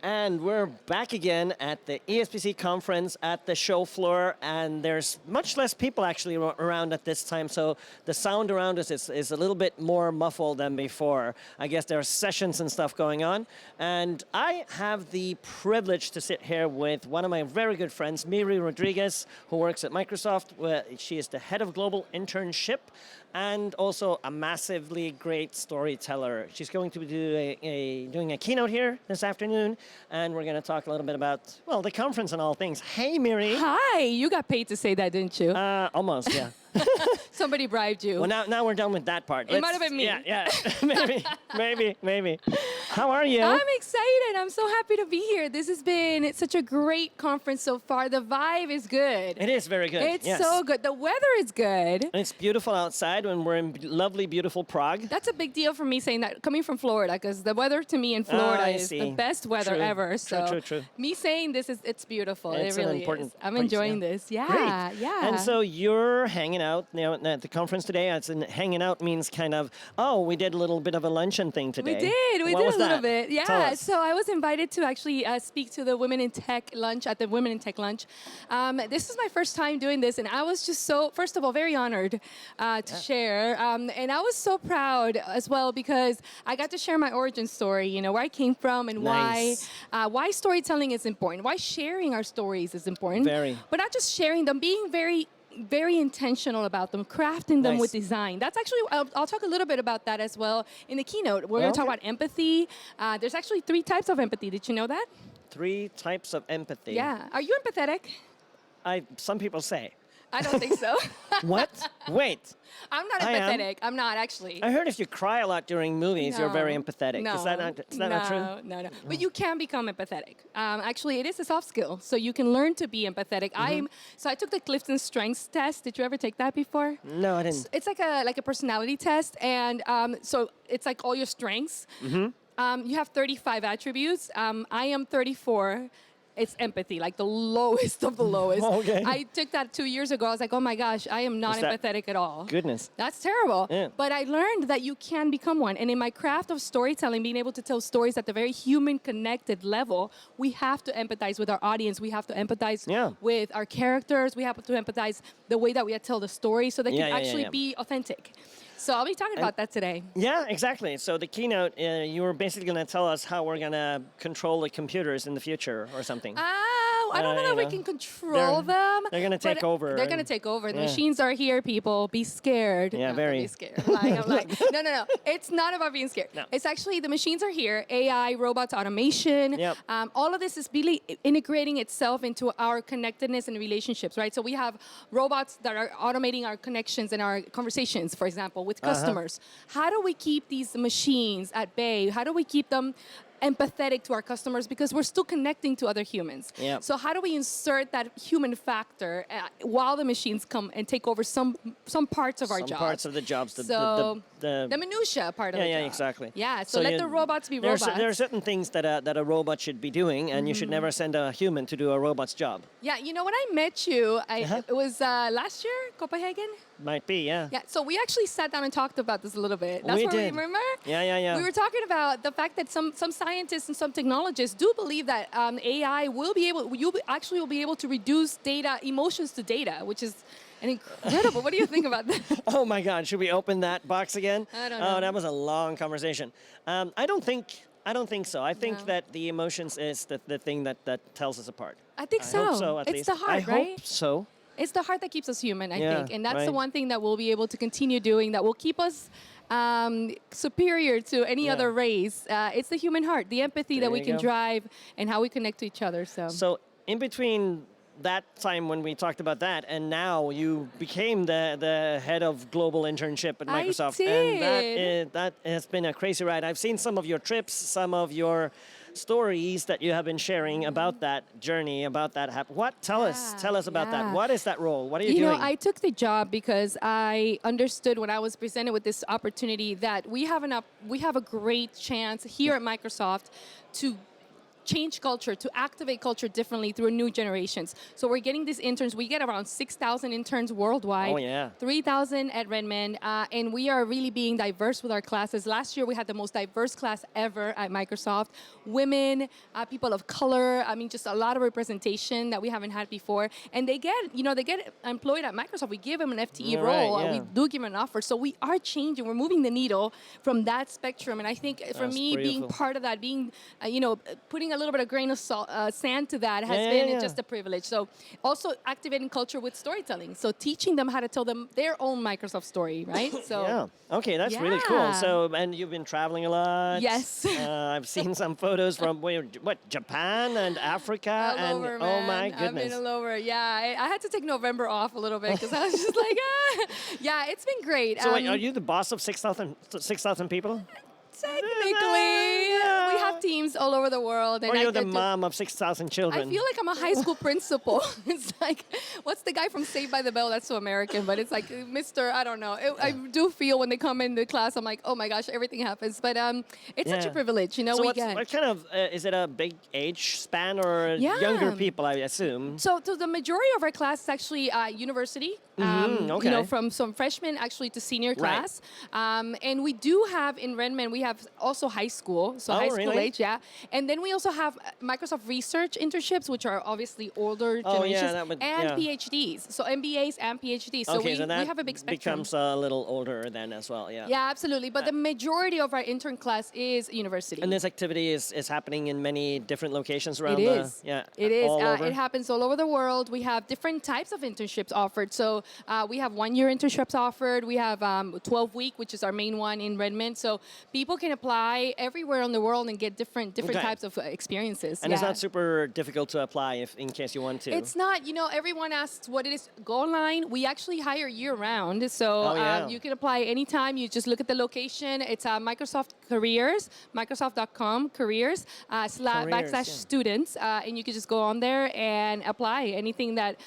And we're back again at the ESPC conference at the show floor, and there's much less people actually around at this time, so the sound around us is a little bit more muffled than before. I guess there are sessions and stuff going on, and I have the privilege to sit here with one of my very good friends, Miri Rodriguez, who works at Microsoft. She is the head of global internship and also a massively great storyteller. She's going to be doing a keynote here this afternoon, and we're going to talk a little bit about, well, the conference and all things. Hey, Miri. Hi, you got paid to say that, didn't you? Almost, yeah. Somebody bribed you. Well, now we're done with that part. It might have been me. Yeah, maybe. How are you? I'm excited. I'm so happy to be here. This has been such a great conference so far. The vibe is good. It is very good. It's yes. so good. The weather is good. And it's beautiful outside when we're in lovely, beautiful Prague. That's a big deal for me saying that, coming from Florida, because the weather to me in Florida is the best weather ever. So True. Me saying this it's beautiful. It's it really an important is. I'm place, enjoying this. Yeah, Great. yeah. And so you're hanging out at the conference today. Hanging out means kind of, we did a little bit of a luncheon thing today. We did a little bit. Yeah. So I was invited to actually speak to the Women in Tech lunch at the Women in Tech lunch. This is my first time doing this, and I was just so, first of all, very honored to share. And I was so proud as well because I got to share my origin story, where I came from and why storytelling is important, why sharing our stories is important. Very. But not just sharing them, being very intentional about them, crafting them with design. That's actually, I'll talk a little bit about that as well in the keynote. We're going to talk about empathy. There's actually 3 types of empathy. Did you know that? 3 types of empathy. Yeah. Are you empathetic? Some people say. I don't think so. What? Wait. I'm not empathetic. I'm not, actually. I heard if you cry a lot during movies, you're very empathetic. No. Is that not true? No. But you can become empathetic. Actually, it is a soft skill, so you can learn to be empathetic. So I took the Clifton Strengths test. Did you ever take that before? No, I didn't. It's like a personality test, and so it's like all your strengths. You have 35 attributes. I am 34. It's empathy, like the lowest of the lowest. Okay. I took that 2 years ago. I was like, oh my gosh, I am not empathetic at all. Goodness. That's terrible. Yeah. But I learned that you can become one. And in my craft of storytelling, being able to tell stories at the very human connected level, we have to empathize with our audience. We have to empathize with our characters. We have to empathize the way that we tell the story so they can actually be authentic. So I'll be talking about that today. Yeah, exactly. So the keynote, you were basically going to tell us how we're going to control the computers in the future or something. I don't know that we can control them. They're going to take over. They're going to take over. The machines are here, people. Be scared. Yeah, no, very. Be scared. I'm lying. No. It's not about being scared. No. It's actually the machines are here. AI, robots, automation. Yep. All of this is really integrating itself into our connectedness and relationships, right? So we have robots that are automating our connections and our conversations, for example, with customers. How do we keep these machines at bay? How do we keep them empathetic to our customers, because we're still connecting to other humans. Yep. So how do we insert that human factor while the machines come and take over some parts of our jobs? Some parts of the jobs. The minutia part of the job. Yeah, exactly. Yeah, so let the robots be robots. There are certain things that a robot should be doing, and you should never send a human to do a robot's job. Yeah, when I met you, it was last year, Copenhagen? Might be, yeah. Yeah, so we actually sat down and talkally about this a little bit. That's what we remember? Yeah. We were talking about the fact that some scientists and some technologists do believe that AI will be able to reduce emotions to data, which is an incredible. What do you think about that? Oh my God, should we open that box again? I don't know. Oh, that was a long conversation. I don't think so. I think that the emotions is the thing that tells us apart. I think so. I hope so, at least. It's the heart, right? I hope so. It's the heart that keeps us human, I think. And that's the one thing that we'll be able to continue doing, that will keep us superior to any other race. It's the human heart, the empathy that we can drive, and how we connect to each other. So in between that time when we talked about that, and now you became the head of global internship at Microsoft. I did. And that has been a crazy ride. I've seen some of your trips, some of your stories that you have been sharing about that journey, about that Tell us about that. What is that role? What are you doing? I took the job because I understood when I was presented with this opportunity that we have a great chance here at Microsoft to change culture, to activate culture differently through new generations. So we're getting these interns. We get around 6,000 interns worldwide. Oh, yeah. 3,000 at Redmond. And we are really being diverse with our classes. Last year, we had the most diverse class ever at Microsoft. Women, people of color. I mean, just a lot of representation that we haven't had before. And they get employed at Microsoft. We give them an FTE role. Right, yeah. We do give them an offer. So we are changing. We're moving the needle from that spectrum. And I think for That's me, being beautiful. part of that, being, putting a little bit of grain of sand to that has been just a privilege. So also activating culture with storytelling. So teaching them how to tell them their own Microsoft story, right? So yeah. Okay, that's really cool. Yeah. So, and you've been traveling a lot. Yes. I've seen some photos from Japan and Africa, all over, oh man. my I've goodness. been all over. Yeah, I had to take November off a little bit because I was just like, yeah, it's been great. So wait, are you the boss of 6,000 people? Technically, we have teams all over the world. And Or I you're the get to- mom of 6,000 children? I feel like I'm a high school principal. It's like, what's the guy from Saved by the Bell? That's so American, but it's like Mr. I don't know. I do feel when they come into class, I'm like, oh my gosh, everything happens. But it's such a Yeah. privilege, you know. So we what get. kind of, is it a big age span or Yeah. younger people, I assume? So the majority of our class is actually university. okay. From some freshmen actually to senior class. And we do have in Redmond, we have also high school, so Oh, high school really? age, yeah. And then we also have Microsoft Research internships, which are obviously older Oh, yeah, generations, that would- and yeah. PhDs, so MBAs and PhDs. So Okay, so that we have a big spectrum. becomes a little older then as well, yeah. Yeah, absolutely. But the majority of our intern class is university. And this activity is happening in many different locations around It is. It is. all over? It happens all over the world. We have different types of internships offered. So we have 1-year internships offered. We have 12-week, which is our main one in Redmond. So people can apply everywhere in the world and get different Okay. types of experiences. And it's not super difficult to apply in case you want to. It's not. You know, everyone asks what it is. Go online. We actually hire year-round. So Oh, yeah. you can apply anytime. You just look at the location. It's Microsoft Careers, Microsoft.com, careers, / students. And you can just go on there and apply anything that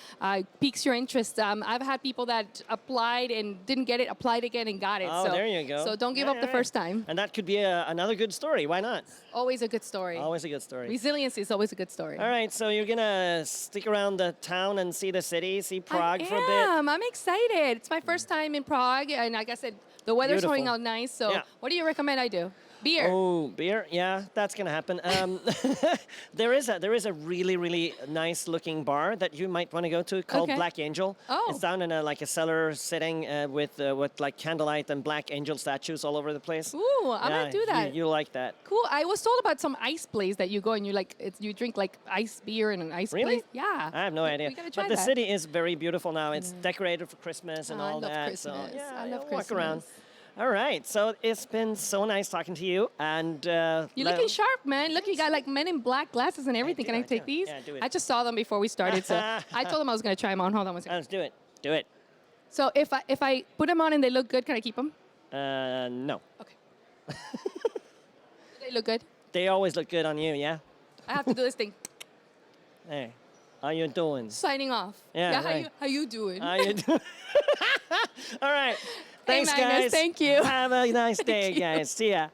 piques your interest. I've had people that applied and didn't get it, applied again and got it. Oh, So, there you go. So don't give Yeah, up the yeah. first time. And that could be another good story. Why not? Always a good story. Always a good story. Resilience is always a good story. All right, so you're going to stick around the town and see the city, see Prague for a bit? I'm excited. It's my first time in Prague, and like I said, the weather's Beautiful. going out nice. So Yeah. what do you recommend I do? Beer. Oh, beer? Yeah, that's gonna happen. There is a really, really nice looking bar that you might want to go to called Okay. Black Angel. Oh. It's down in a cellar setting with like candlelight and Black Angel statues all over the place. Ooh, I'm gonna do that. You like that? Cool. I was told about some ice place that you go and you drink like ice beer in an ice Really? place. Yeah. I have no idea. We gotta try But the that. city is very beautiful now. It's decorated for Christmas and Oh, I all love that. Christmas. So yeah, I love you'll walk around. Christmas. All right, so it's been so nice talking to you, and You're looking sharp, man. Look, you got like Men in Black glasses and everything. do, Can I I take do. these? Yeah, do it. I just saw them before we started, so I told them I was gonna try them on. Hold on one second. Let's do it. Do it. So if I put them on and they look good, can I keep them? No. Okay. Do they look good? They always look good on you, yeah? I have to do this thing. Hey, how you doing? Signing off. Yeah, How right. you doing? How you doing? All right. Thanks, Magnus, guys. thank you. Have a nice day, guys. See ya.